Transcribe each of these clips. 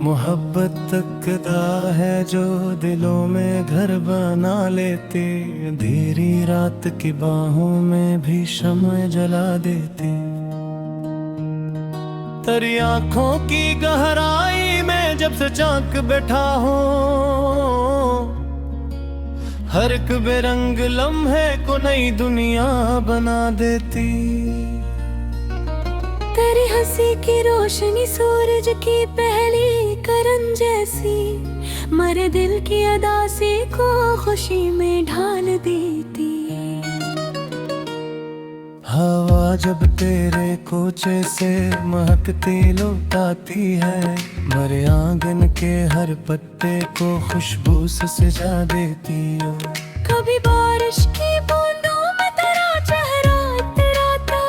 मोहब्बत तकदा है जो दिलों में घर बना लेती, अंधेरी रात की बाहों में भी शम्ह जला देती। तेरी आंखों की गहराई में जब से झांक बैठा हूँ, हर एक बेरंग लम्हे को नई दुनिया बना देती। तेरी हंसी की रोशनी सूरज की पहली करन जैसी, मरे दिल की अदासी को खुशी में ढाल देती। हवा जब तेरे कोचे से महकती लौटाती है, मरे आंगन के हर पत्ते को खुशबू से सजा देती हो। कभी बारिश की बूंदों में तेरा चेहरा इतराता,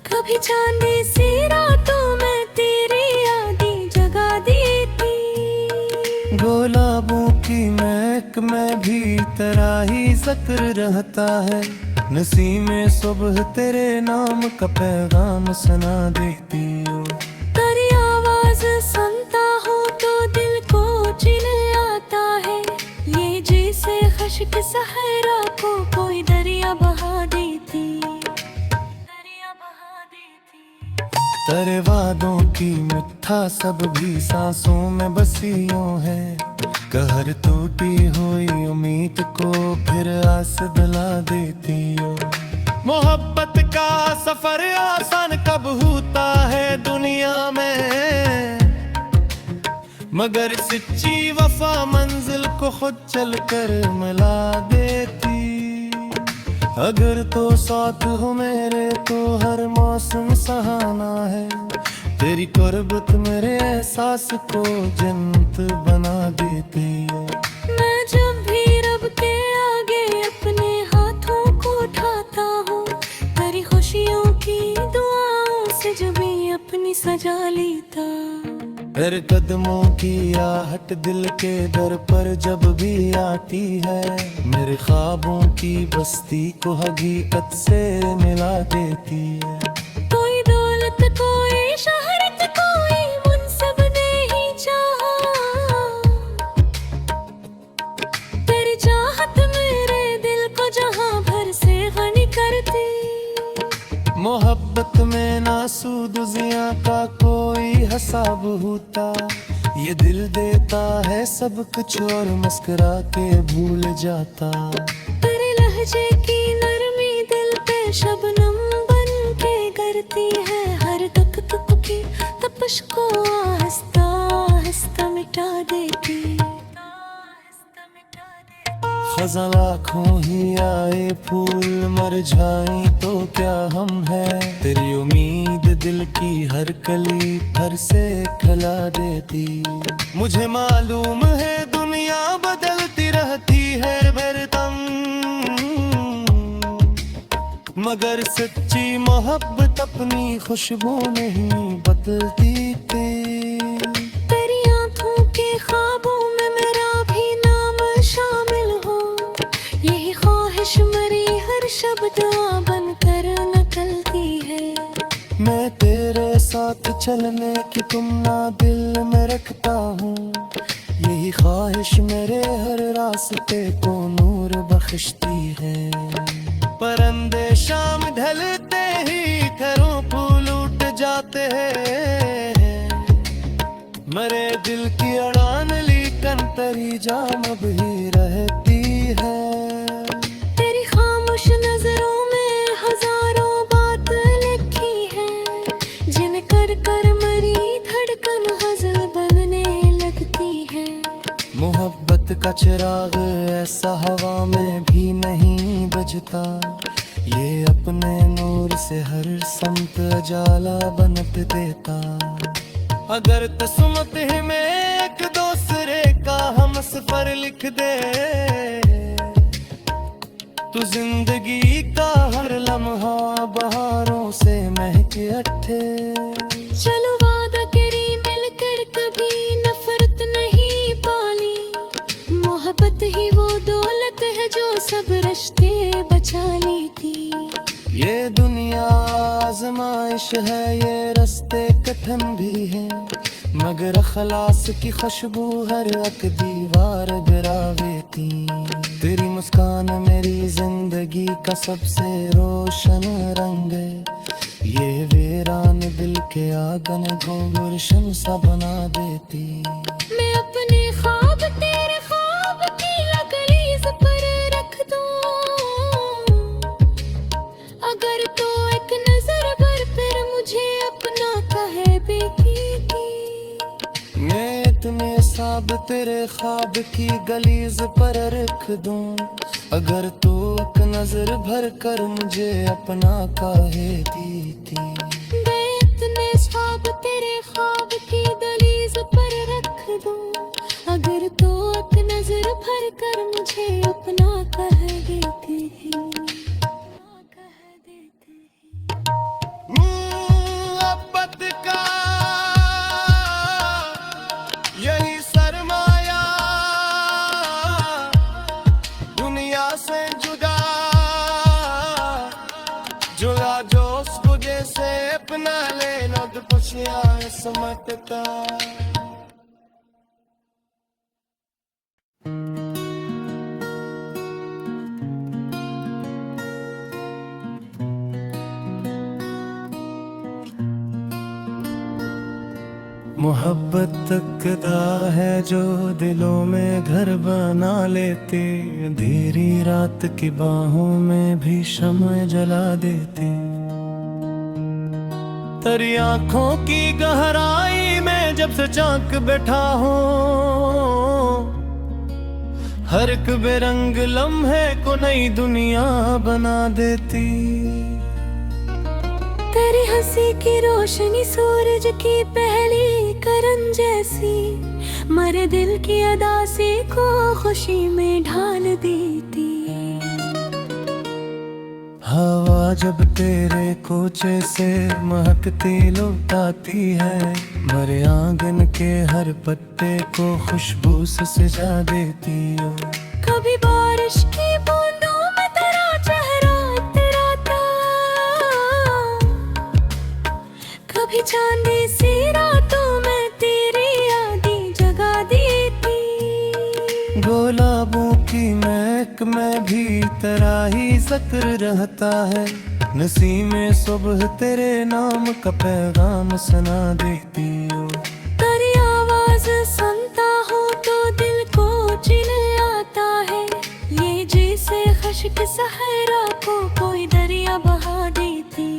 कभी चांदी सी रातों में तेरी यादें जगा देती। गुलाबों की महक में भी तेरा ही जिक्र रहता है, नसीमें सुबह तेरे नाम का पैगाम सुना देती हो। तेरी आवाज सुनता हूँ तो दिल को चिल्लाता है, ये जैसे खश्क सहरा को कोई दरिया बहा देती। तेरे वादों की मिठा सब भी सांसों में बसियों है, कहर टूटी हुई उम्मीद को फिर आस दिला देती हो। मोहब्बत का सफर आसान कब होता है दुनिया में, मगर सच्ची वफा मंजिल को खुद चलकर मिला देती। अगर तो साथ हो मेरे तो हर मौसम सहाना है, तेरी कुर्बत मेरे एहसास को जन्नत बना देती है। मैं जब भी रब के आगे अपने हाथों को उठाता हूँ, तेरी खुशियों की दुआओं से जब भी अपनी सजा लेता। तेरे कदमों की आहट दिल के दर पर जब भी आती है, मेरे ख्वाबों की बस्ती को हकीकत से मिला देती है। कोई दौलत कोई शोहरत कोई मुनसब नहीं चाहा, तेरी चाहत मेरे दिल को जहां भर से गनी करती। मोहब्बत में ना सूद जिया का कोई हिसाब होता, ये दिल देता है सब कुछ और मुस्कुरा के भूल जाता। तेरे लहजे की नरमी दिल पे शबनम बन के गिरती है, हर दुख दुख की तपश को आहिस्ता आहिस्ता मिटा देती। खज़ां लाखों ही आए फूल मर जाए तो क्या हम है, तेरी उम्मीद दिल की हर कली फिर से खिला देती। मुझे मालूम है दुनिया बदलती रहती है हरदम, मगर सच्ची मोहब्बत अपनी खुशबू नहीं बदलती थी। तेरी आंखों के ख्वाबों में मेरा भी नाम शामिल हो, यही ख्वाहिश मेरी हर शब्द बनकर निकलती है। मैं तेरे साथ चलने की तुमना दिल में रखता हूँ, यही ख्वाहिश मेरे हर रास्ते को नूर बख्शती है। परिंदे शाम ढलते ही घरों फूल उठ जाते हैं, मरे दिल की अड़ान लेकिन तेरी जान अब ही रहती है। तेरी खामोश नजरों में हजारों बात लिखी है, जिन कर कर मरी धड़कन गजल बनने लगती है। मोहब्बत का चिराग ऐसा हवा में भी नहीं बुझता, ये अपने नूर से हर समत उजाला बनत देता। अगर किस्मत ही में एक दूसरे का हम सफर लिख दे, तो जिंदगी का हर लम्हा बहारों से महक उठे। चलो वादा करी मिलकर कभी नफरत नहीं पाली, मोहब्बत ही वो दौलत है जो सब रिश्ते बचा लेती। ये दुनिया आजमाइश है ये रास्ते कठिन भी है, मगर अखलास की खुशबू हर एक दीवार गिरावेती। तेरी मुस्कान मेरी जिंदगी का सबसे रोशन रंग है, ये वीरान दिल के आंगन को गुलशन सा बना देती। मैं अपने ख्वाब तेरे ख्वाब की लकड़ीज पर रख दूं, अगर तो एक नजर भर फिर मुझे अपना कहे बेटी। मैं इतने साब तेरे ख्वाब की गलीज पर रख दूं, अगर तू एक नजर भर कर मुझे अपना कहे दीदी। मैं इतने ख्वाब तेरे ख्वाब की दलीज पर रख दूं, अगर तो एक नजर भर कर मुझे अपना कह देती है। मोहब्बत का यही सरमाया, दुनिया से जुदा जुदा जो उसको जैसे अपना लेना तो पुछिया समझता। मोहब्बत तकता है जो दिलों में घर बना लेते, अंधेरी रात की बाहों में भी शम्म जला देते। तेरी आंखों की गहराई में जब से झांक बैठा हूँ, हर एक बेरंग लम्हे को नई दुनिया बना देती। तेरी हंसी की रोशनी सूरज की पहली करन जैसी, मरे दिल की अदासी को खुशी में ढाल देती। हवा जब तेरे कोचे से महकती लौटाती है, मरे आंगन के हर पत्ते को खुशबू से सजा देती हो। कभी बारिश की बूंदों में तेरा चेहरा इतराता, कभी चांदी सी रातों में तेरी यादें जगा देती। गुलाबों की महक में भी तेरा ही जिक्र रहता है, नसीमे सुबह तेरे नाम का पैगाम सुना देती हो। तेरी आवाज सुनता हूँ तो दिल को चिढ़ आता है, ये जैसे खश्क सहरा को कोई दरिया बहा देती।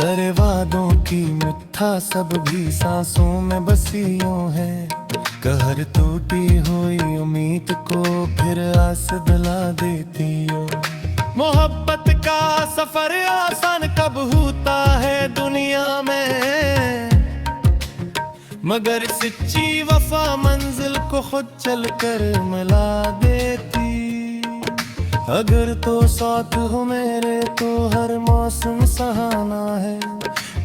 तेरे वादों की मिठा सब भी सांसों में बसियों है, कहर टूटी हुई उम्मीद को फिर आस दिला देती हो। मोहब्बत का सफर आसान कब होता है दुनिया में, मगर सच्ची वफा मंजिल को खुद चल कर मिला देती। अगर तो साथ हो मेरे तो हर मौसम सहाना है,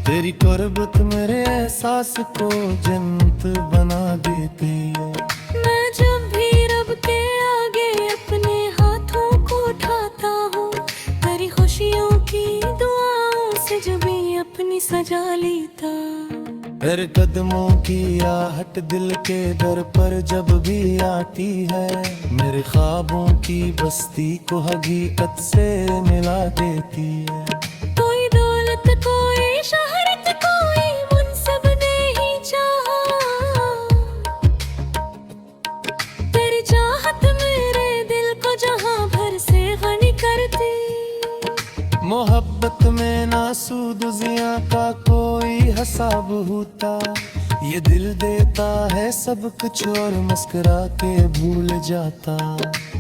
तेरी कुर्बत मेरे एहसास को जन्नत बना देती है। मैं जब भी रब के आगे अपने हाथों को उठाता हूँ, तेरी खुशियों की दुआओं से जब भी अपनी सजा लेता। तेरे कदमों की आहट दिल के दर पर जब भी आती है, मेरे ख्वाबों की बस्ती को हकीकत से मिला देती है। कोई दौलत कोई शहरत कोई मुनसब नहीं चाहा, तेरी चाहत मेरे दिल को जहां भर से गनी करती। मोहब्बत में ना सूद जिया का कोई हिसाब होता, ये दिल देता है सब कुछ और मुस्कुरा के भूल जाता।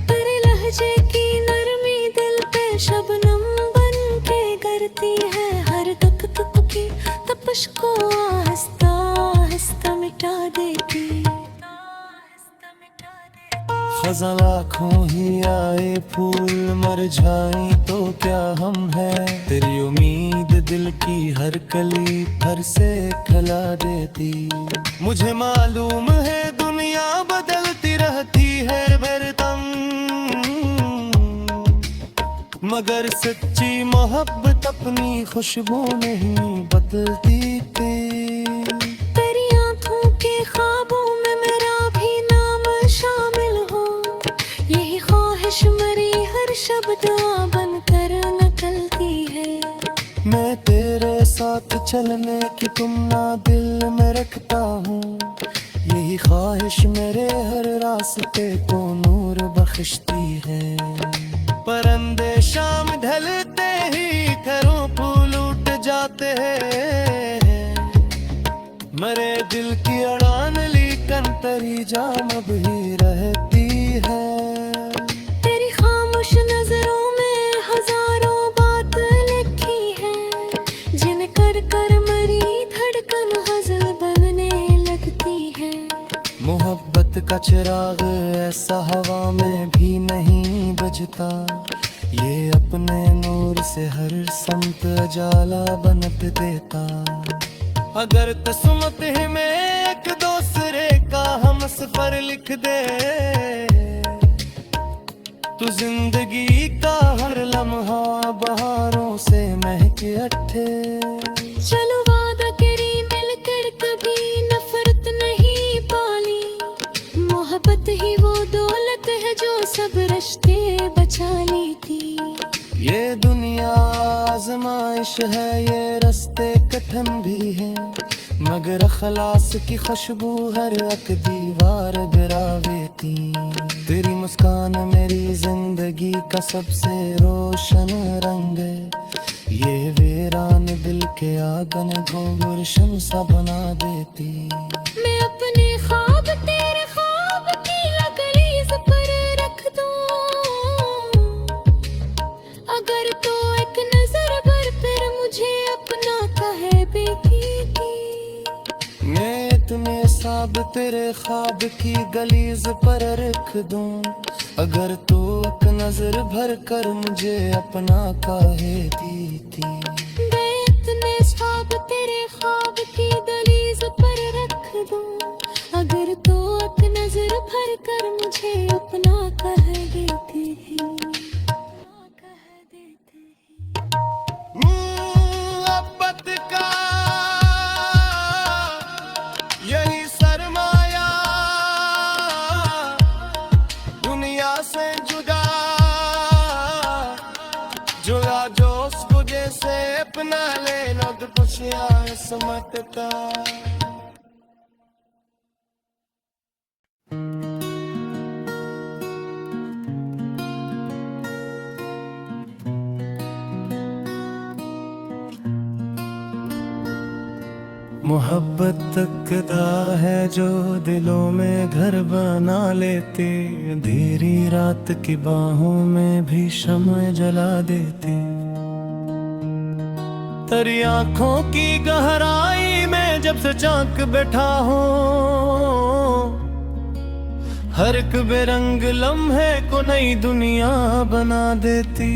तेरे लहजे की नरमी दिल पे शबनम बन के गिरती है, हर दुख दुख की तपश को आहिस्ता आहिस्ता मिटा देती। खज़ां लाखों ही आए फूल मर जाए तो क्या हम है, तेरी उम्मीद दिल की हर कली फिर से खिला देती। मुझे मालूम है दुनिया बदलती रहती है हरदम, मगर सच्ची मोहब्बत अपनी खुशबू नहीं बदलती तेरी आंखों के ख्वाबों में मेरा भी नाम शामिल हो, यही ख्वाहिश मेरी हर शब्द बनकर निकलती है। मैं तेरे साथ चलने की तुमना दिल में रखता हूँ, यही ख्वाहिश मेरे हर रास्ते को नूर बख्शती है। परिंदे शाम ढलते ही घरों फूल उठ जाते हैं, मरे दिल की अड़ान लीकन तरी जाम भी रहती है। तेरी खामोश नजरों में हजारों बात लिखी है, जिन कर कर मरी धड़कन गजल बनने लगती है। मोहब्बत का चिराग ऐसा हवा में भी नहीं बुझता, ये अपने नूर से हर समत उजाला बनत देता। अगर किस्मत ही में एक दूसरे का हम सफर लिख दे, तो जिंदगी का हर लम्हा बहारों से महक अट्ठे। चलो वादा करी मिलकर कभी नफरत नहीं पाली, मोहब्बत ही वो दौलत है जो सब रिश्ते बचा ली थी। ये दुनिया आजमाइश है, ये रास्ते कठिन भी है, मगर अखलास की खुशबू हर एक दीवार गिरावेती। तेरी मुस्कान मेरी जिंदगी का सबसे रोशन रंग है, ये वीरान दिल के आंगन को गुलशन सा बना देती। मैं अपने ख्वाब तेरे ख्वाब की लकड़ीज पर रख दूं, अगर तो एक नजर भर फिर मुझे अपना कहे बेटी। मैं इतने साब तेरे ख्वाब की गलीज पर रख दूं, अगर तू एक नजर भर कर मुझे अपना कहे दीदी। मैं इतने ख्वाब तेरे ख्वाब की दलीज पर रख दूं, अगर तो एक नजर भर कर मुझे अपना कह देती है। मोहब्बत का यही सरमाया, दुनिया से जुदा जुड़ा जो उसको जैसे अपना लेना तो पुछिया समत का। मोहब्बत तकदा है जो दिलों में घर बना लेती, अंधेरी रात की बाहों में भी शम्ह जला देती। तेरी आंखों की गहराई में जब से झांक बैठा हो, हर एक बेरंग लम्हे को नई दुनिया बना देती।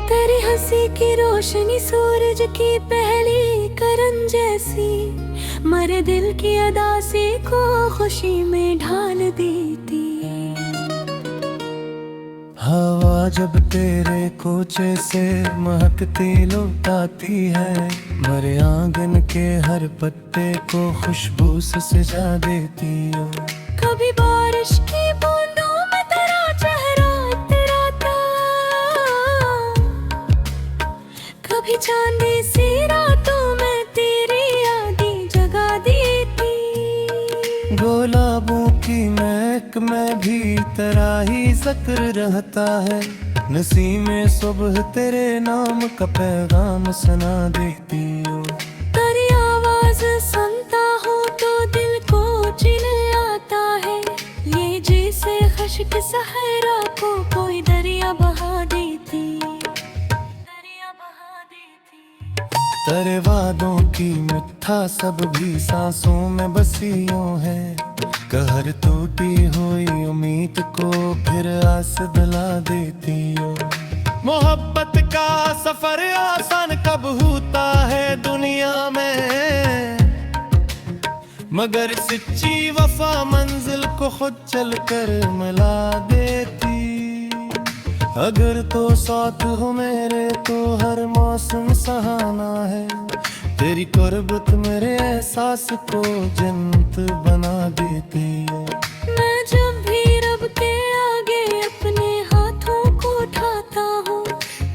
तेरी हंसी की रोशनी सूरज की पहली करन जैसी, मरे दिल की अदासी को खुशी में ढाल देती। हवा जब तेरे कोचे से महकती लुटाती है, मरे आंगन के हर पत्ते को खुशबू से सजा देती हो। कभी बारिश की बूंदों में तेरा चेहरा इतराता, कभी चांदी सी रातों में तेरी यादें जगा देती। गुलाबों की महक में भी तेरा ही जिक्र रहता है, नसीमें सुबह तेरे नाम का पैगाम सुना देती हो। तेरी आवाज सुनता हूँ तो दिल को चिल आता है, ये जैसे खश्क सहरा को कोई दरिया बहा देती। तेरे वादों की मिठा सब भी सांसों में बसियों है, कहर टूटी हुई उम्मीद को फिर आस दिला देती हो। मोहब्बत का सफर आसान कब होता है दुनिया में, मगर सच्ची वफा मंजिल को खुद चल कर मिला देती। अगर तो साथ हो मेरे तो हर मौसम सहाना है। तेरी कुर्बत मेरे एहसास को जन्नत बना देती है। मैं जब भी रब के आगे अपने हाथों को उठाता हूँ,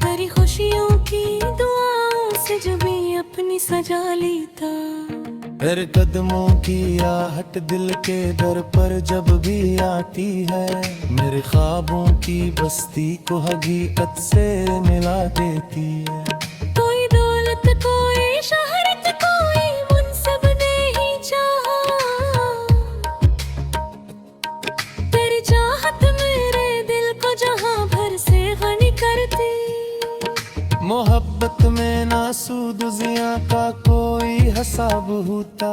तेरी खुशियों की दुआओं से जब भी अपनी सजा लेता। तेरे कदमों की आहट दिल के दर पर जब भी आती है, मेरे ख्वाबों की बस्ती को हकीकत से मिला देती है। कोई दौलत कोई शोहरत कोई मुनसब नहीं चाहा, तेरी चाहत मेरे दिल को जहां भर से गनी करती। मोहब्बत में ना सूद जिया का कोई हिसाब होता,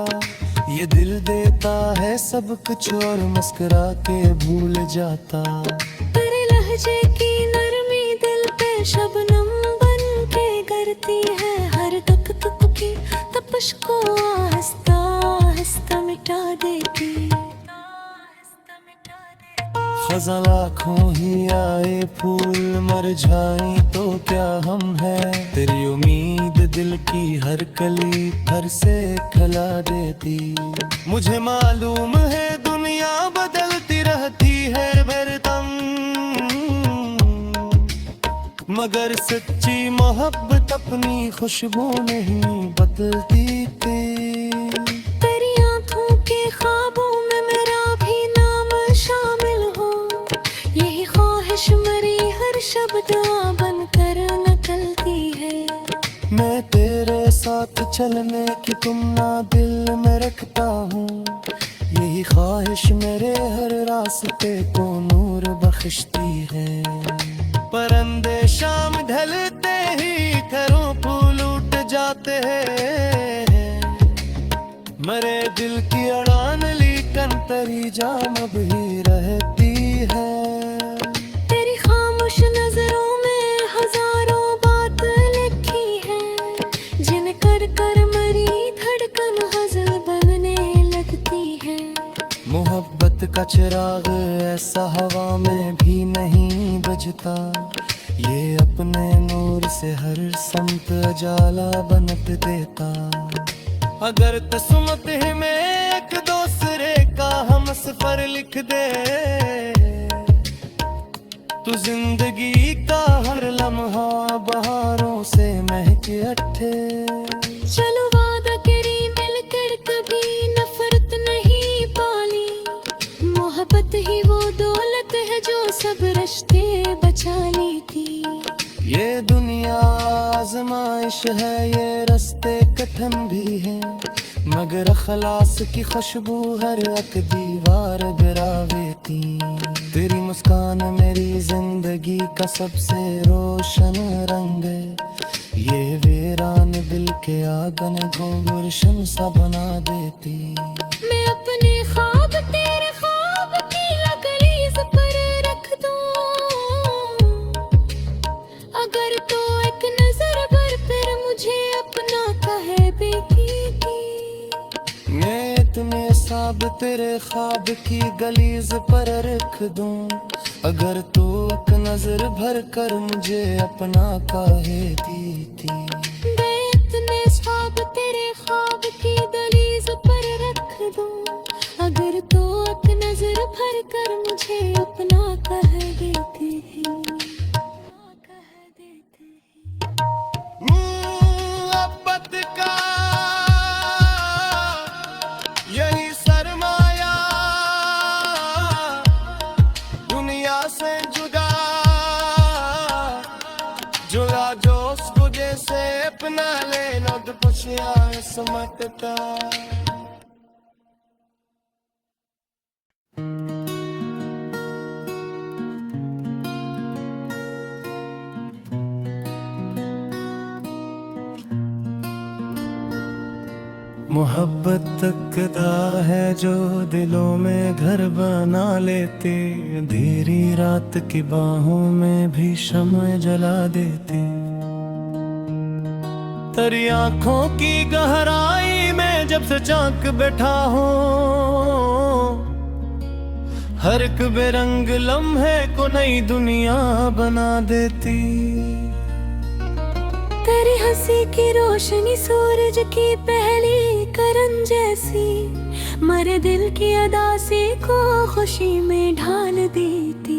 ये दिल देता है सब कुछ और मुस्कुरा के भूल जाता। तेरे लहजे की नरमी दिल पे शबनम बन के गिरती है, हर तक तुक की तपश को आहिस्ता आहिस्ता मिटा देती। खज़ां लाखों ही आए फूल मर जाए तो क्या हम है, तेरी उम्मीद दिल की हर कली भर से खिला देती। मुझे मालूम है दुनिया बदलती रहती है बेरदम, मगर सच्ची मोहब्बत अपनी खुशबू नहीं बदलती थी। तेरी आंखों के ख्वाबों में मेरा भी नाम शामिल हो, यही ख्वाहिश मेरी हर शब्द बनकर निकलती है। मैं तेरे साथ चलने की तुमना दिल में रखता हूँ, यही ख्वाहिश मेरे हर रास्ते को नूर बख्शती है। परिंदे शाम ढलते ही घरों फूल उठ जाते हैं, मरे दिल की अड़ान लीकन तरी जाम भी रहती है। तेरी खामोश नजरों में हजारों बात लिखी है, जिन कर कर मरी धड़कन गजल बनने लगती है। मोहब्बत का चिराग ऐसा हवा में भी नहीं बुझता, ये अपने नूर से हर समत उजाला बनत देता। अगर किस्मत ही में एक दूसरे का हम सफर लिख दे, तो जिंदगी का हर लम्हा बहारों से महक उठे। चलो वादा करी मिलकर कभी नफरत नहीं पाली, मोहब्बत ही वो दौलत है जो सब रिश्ते बचा लेती। ये दुनिया आजमाइश है, ये रास्ते कठिन भी है, मगर अखलास की खुशबू हर एक दीवार गिरावेती। तेरी मुस्कान मेरी जिंदगी का सबसे रोशन रंग है, ये वीरान दिल के आंगन को गुलशन सा बना देती। मैं अपने ख्वाब तेरे ख्वाब की लकड़ीज पर रख दूं, अगर तो एक नजर भर कर मुझे अपना कहे बेटी। मैं इतने साब तेरे ख्वाब की गलीज पर रख दूं, अगर तू एक नजर भर कर मुझे अपना कहे दीदी। मैं इतने ख्वाब तेरे ख्वाब की दलीज पर रख दूं, अगर तो एक नजर भर कर मुझे अपना कह देती। मोहब्बत का यही सरमाया, दुनिया से जुदा जुदा जो उसको जैसे अपना लेना तो पुछिया समझता। मोहब्बत तकता है जो दिलों में घर बना लेते, अंधेरी रात की बाहों में भी शम्म जला देते। तेरी आंखों की गहराई में जब से झांक बैठा हूँ, हर एक बेरंग लम्हे को नई दुनिया बना देती। तेरी हंसी की रोशनी सूरज की पहली करन जैसी, मरे दिल की अदासी को खुशी में ढाल देती।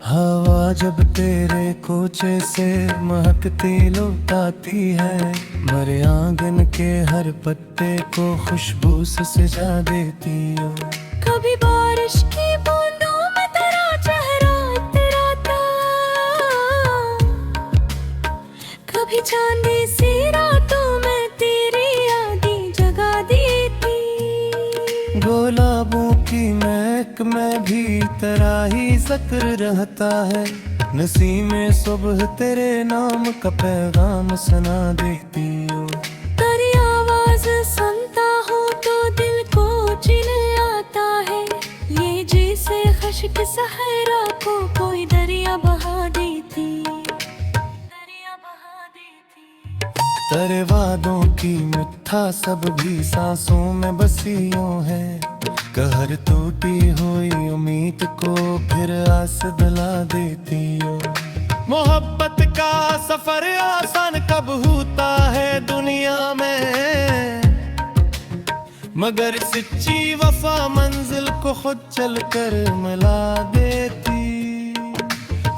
हवा जब तेरे कोचे से महकती लौटाती है, मरे आंगन के हर पत्ते को खुशबू से सजा देती हो। कभी बारिश की बूंदों में तेरा चेहरा इतराता, कभी चांदी सी रातों में तेरी यादें जगा देती। गुलाबों की महक में भी तेरा ही जिक्र रहता है, नसीमें सुबह तेरे नाम का पैगाम सुना देती हो। तेरी आवाज सुनता हूँ तो दिल को चिल आता है, ये जैसे खश्क सहरा को कोई दरिया बहा देती, दरिया बहा देती। तेरे वादों की मिठा सब भी सांसों में बसी यूं है, कहर टूटी हुई उम्मीद को फिर आस दिला देती हो। मोहब्बत का सफर आसान कब होता है दुनिया में, मगर सच्ची वफा मंजिल को खुद चलकर मिला देती।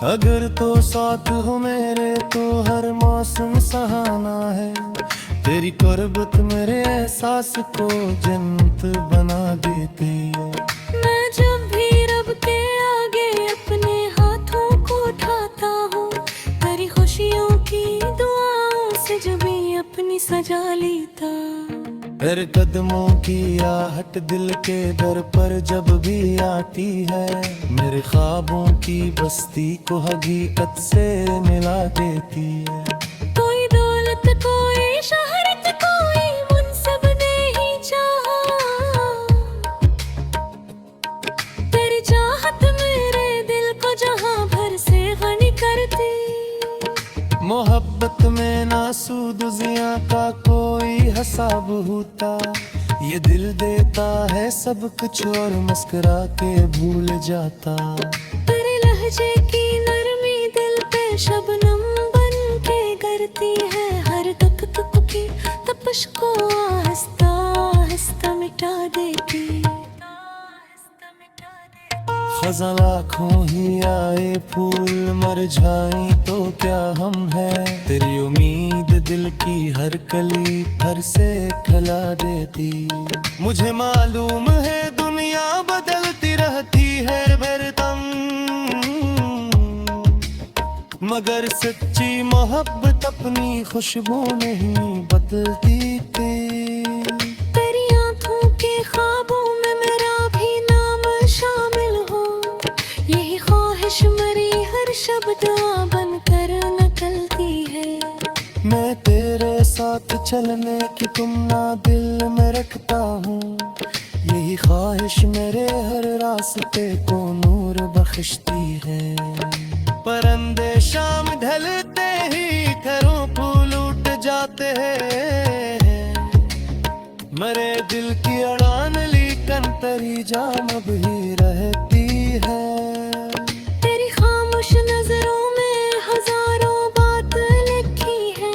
अगर तो साथ हो मेरे तो हर मौसम सहाना है, तेरी कुर्बत मेरे एहसास को जन्नत बना देती है। मैं जब भी रब के आगे अपने हाथों को उठाता हूँ, तेरी खुशियों की दुआओं से जब भी अपनी सजा लेता। फिर कदमों की आहट दिल के दर पर जब भी आती है, मेरे ख्वाबों की बस्ती को हकीकत से मिला देती है। कोई दौलत कोई शहरत कोई मुनसब नहीं चाहा, तेरी चाहत मेरे दिल को जहां भर से गनी करती। मोहब्बत में ना सूद जिया का कोई हिसाब होता, ये दिल देता है सब कुछ और मुस्कुरा के भूल जाता। तेरे लहजे की नरमी दिल पे शबनम बन के गिरती है, हर दुख दुख की तपश को आहिस्ता आहिस्ता मिटा देती। खज़ां लाखों ही आए फूल मर जाए तो क्या हम है, तेरी उम्मीद दिल की हर कली फिर से खिला देती। मुझे मालूम है दुनिया बदलती रहती है हरदम, मगर सच्ची मोहब्बत अपनी खुशबू नहीं बदलती थी। तेरी आंखों के ख्वाबों में मेरा भी नाम शामिल हो, यही ख्वाहिश मेरी हर शब्द बनकर निकलती है। मैं तेरे साथ चलने की तुमना दिल में रखता हूँ, यही ख्वाहिश मेरे हर रास्ते को नूर बख्शती है। परिंदे शाम ढलते ही घरों फूल उठ जाते हैं, मरे दिल की अड़ान लीकन तेरी जान भी रहती है। तेरी खामोश नजरों में हजारों बात लिखी है,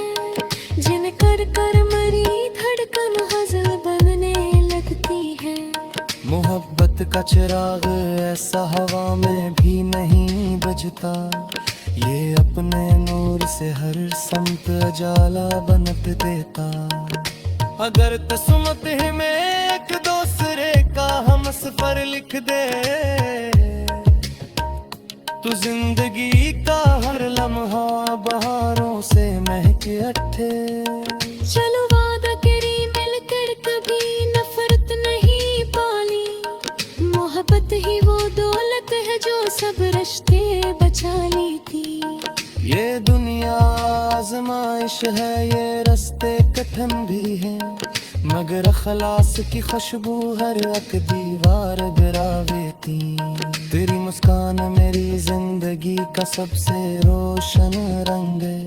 जिन कर कर मरी धड़कन गजल बनने लगती है। मोहब्बत का चिराग ऐसा हवा में भी नहीं बुझता, ये अपने नूर से हर समत उजाला बनत देता। अगर किस्मत ही में एक दूसरे का हम सफर लिख दे, तो जिंदगी का हर लम्हा बहारों से महक अट्ठे। चलो वादा करी मिलकर कभी नफरत नहीं पाली, मोहब्बत ही वो दौलत है जो सब रिश्ते बचा लेती। ये दुनिया आजमाइश है, ये रास्ते कठिन भी है, मगर अखलास की खुशबू हर एक दीवार गिरावेती। तेरी मुस्कान मेरी जिंदगी का सबसे रोशन रंग है,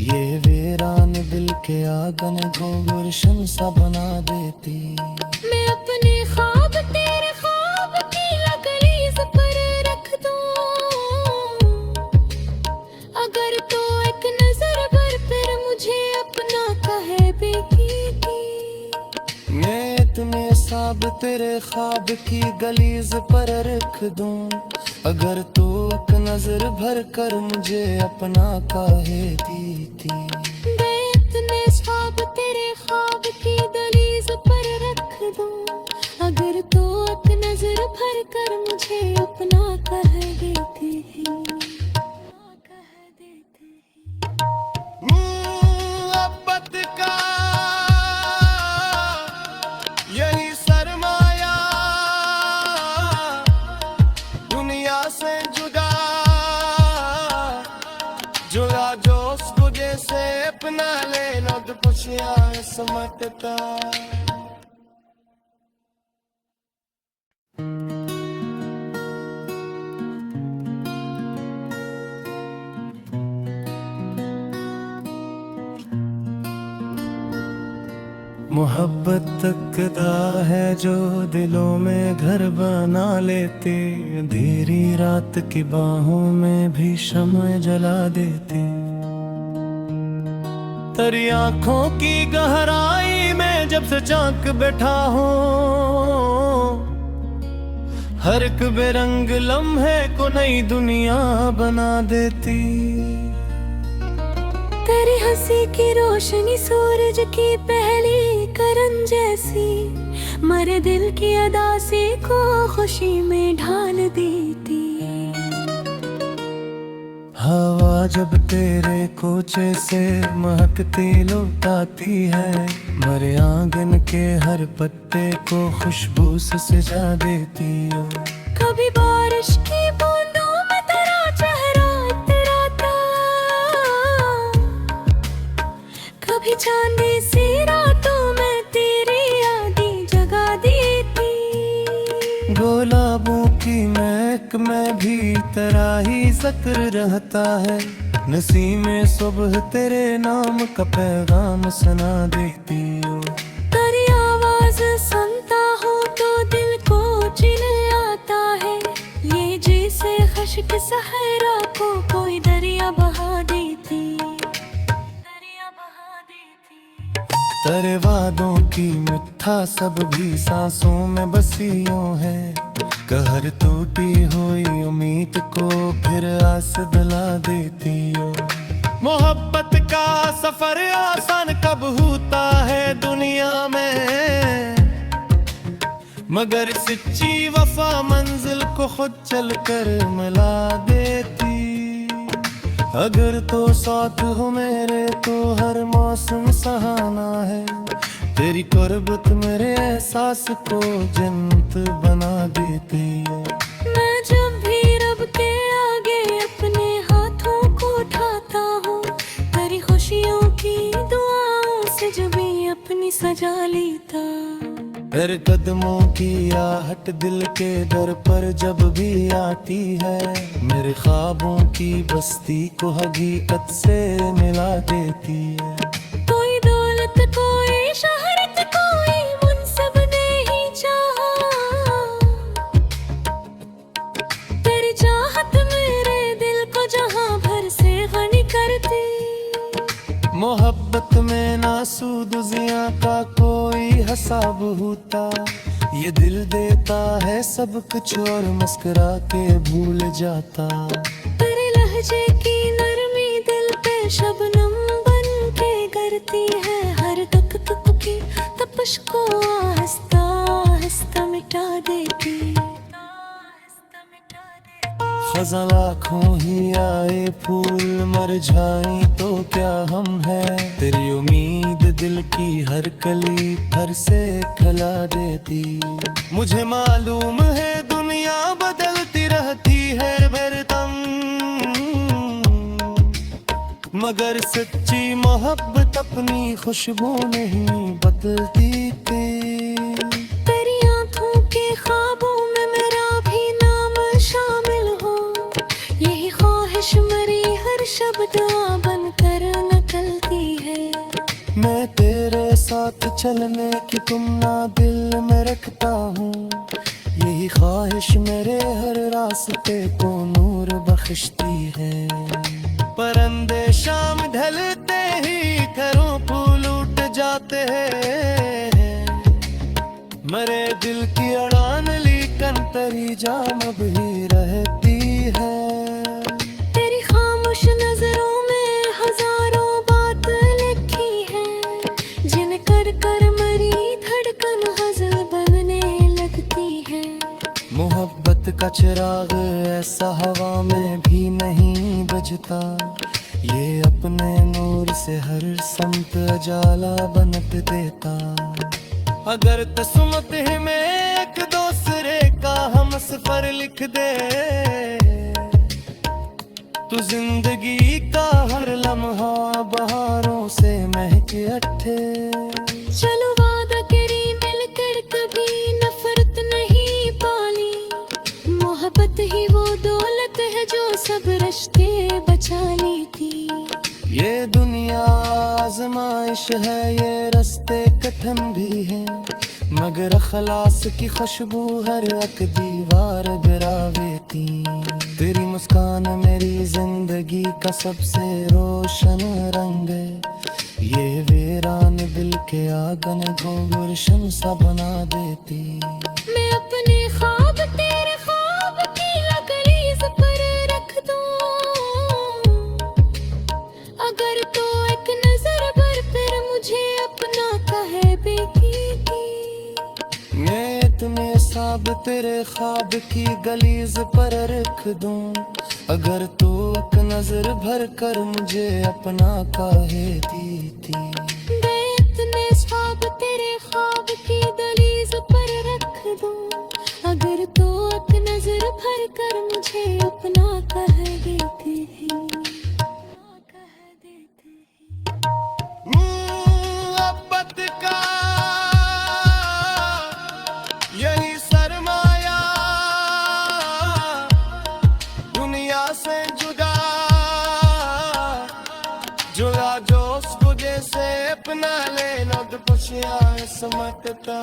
ये वीरान दिल के आंगन को गुलशन सा बना देती। मैं अपने ख्वाब तेरे ख्वाब तेरे ख्वाब की गलीज पर रख दूं। अगर तू एक नजर भर कर मुझे अपना काहे देती। मैं इतने ख्वाब तेरे ख्वाब की दलीज पर रख दूं। अगर तू एक नजर भर कर मुझे अपना कह देती है। मोहब्बत का यही सरमाया, दुनिया से जुदा जुड़ा जो उसको जैसे अपना ले नद पुछिया समटता। मोहब्बत तकता है जो दिलों में घर बना लेते, अंधेरी रात की बाहों में भी शम्ह जला देते। तेरी आंखों की गहराई में जब से झांक बैठा हूँ, हर एक बेरंग लम्हे को नई दुनिया बना देती। तेरी हंसी की रोशनी सूरज की पहली करन जैसी, मरे दिल की अदासी को खुशी में ढाल देती। हवा जब तेरे कोचे से महकती लुटाती है, मरे आंगन के हर पत्ते को खुशबू से सजा देती हो। कभी बारिश की बूंदों में तेरा चेहरा इतराता, कभी चांदी सी रातों में तेरी यादें जगा देती। गुलाबों की महक में भी तेरा ही जिक्र रहता है, नसीमें सुबह तेरे नाम का पैगाम सुना देती हो। तेरी आवाज सुनता हूँ तो दिल को चिल्लाता है, ये जैसे खश्क सहरा को कोई दरिया बहा देती। तेरे वादों की मिठा सब भी सांसों में बसियों है, कहर टूटी हुई उम्मीद को फिर आस दिला देती हो। मोहब्बत का सफर आसान कब होता है दुनिया में, मगर सच्ची वफा मंजिल को खुद चल कर मिला देती। अगर तो साथ हो मेरे तो हर मौसम सहाना है, तेरी कुर्बत मेरे एहसास को जन्नत बना देती है। मैं जब भी रब के आगे अपने हाथों को उठाता हूँ, तेरी खुशियों की दुआओं से जब भी अपनी सजा लेता। तेरे कदमों की आहट दिल के दर पर जब भी आती है, मेरे ख्वाबों की बस्ती को हकीकत से मिला देती है। कोई दौलत कोई शहरत कोई मुनसब नहीं चाहा, तेरी चाहत मेरे दिल को जहां भर से गनी करती। मोहब्बत में ना सूद जिया का कोई हिसाब होता, ये दिल देता है सब कुछ और मुस्कुरा के भूल जाता। तेरे लहजे की नरमी दिल पे शबनम बन के गिरती है, हर तक तुक की तपश को आहिस्ता आहिस्ता मिटा देती। खज़ां लाखों ही आए फूल मरझाई तो क्या हम है, तेरी उम्मीद दिल की हर कली भर से खिला देती। मुझे मालूम है दुनिया बदलती रहती है बेरदम, मगर सच्ची मोहब्बत अपनी खुशबू नहीं बदलती थी। तेरी आंखों के ख्वाबों में मेरा भी नाम शामिल हो, यही ख्वाहिश मेरी हर शब्द बनकर निकलती है। मैं तेरे साथ चलने की तुमना दिल में रखता हूँ, यही ख्वाहिश मेरे हर रास्ते को नूर बख्शती है। परिंदे शाम ढलते ही घरों फूल उठ जाते हैं, मरे दिल की अड़ान ली कंतरी जाम भी रहती है। तेरी खामोश नजरों में हजारों बात लिखी है, जिन्हें कर कर मरी धड़कन गजल बनने लगती है। मोहब्बत का चिराग ऐसा हवा में भी नहीं बुझता, ये अपने नूर से हर समत उजाला बनत देता। अगर तस्मत में एक दूसरे का हम सफर लिख दे, तो जिंदगी का हर लम्हा बहारों से महक अट्ठे। चलो वादा करी मिलकर कभी नफरत नहीं पाली, मोहब्बत ही वो दौलत है जो सब रिश्ते बचा लेती। ये दुनिया आजमाइश है, ये रास्ते कठिन भी है, मगर अखलास की खुशबू हर एक दीवार गिरावेती। तेरी मुस्कान मेरी जिंदगी का सबसे रोशन रंग है, ये वीरान दिल के आंगन को गुलशन सा बना देती। मैं अपने ख्वाब तेरे ख्वाब की लकड़ीज पर रख दूं, अगर तो एक नजर भर फिर मुझे अपना कहे बेकी। मैं इतने साब तेरे ख्वाब की गलीज पर रख दूं, अगर तू एक नजर भर कर मुझे अपना कहे दीती। मैं इतने ख्वाब तेरे ख्वाब की दलीज पर रख दूं, अगर तो एक नजर भर कर मुझे अपना कह देती है। मोहब्बत का यही सरमाया, दुनिया से जुदा जुदा जो उसको जैसे अपना लेना तो खुशियाँ समझता।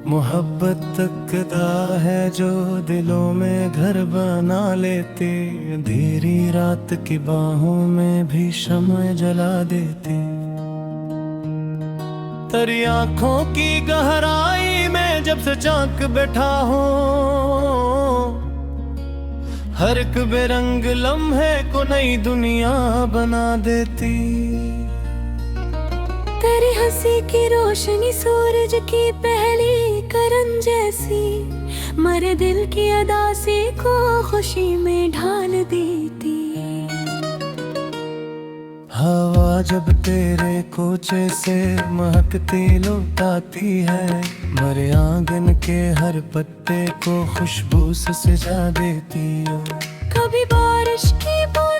मोहब्बत तकदा है जो दिलों में घर बना लेती, अंधेरी रात की बाहों में भी शम्ह जला देती। तेरी आंखों की गहराई में जब से झांक बैठा हूँ, हर एक बेरंग लम्हे को नई दुनिया बना देती। तेरी हंसी की रोशनी सूरज की पहली करन जैसी, मरे दिल की अदासी को खुशी में ढाल देती। हवा जब तेरे कोचे से महकती लुटाती है, मरे आंगन के हर पत्ते को खुशबू से सजा देती हो। कभी बारिश की बूंद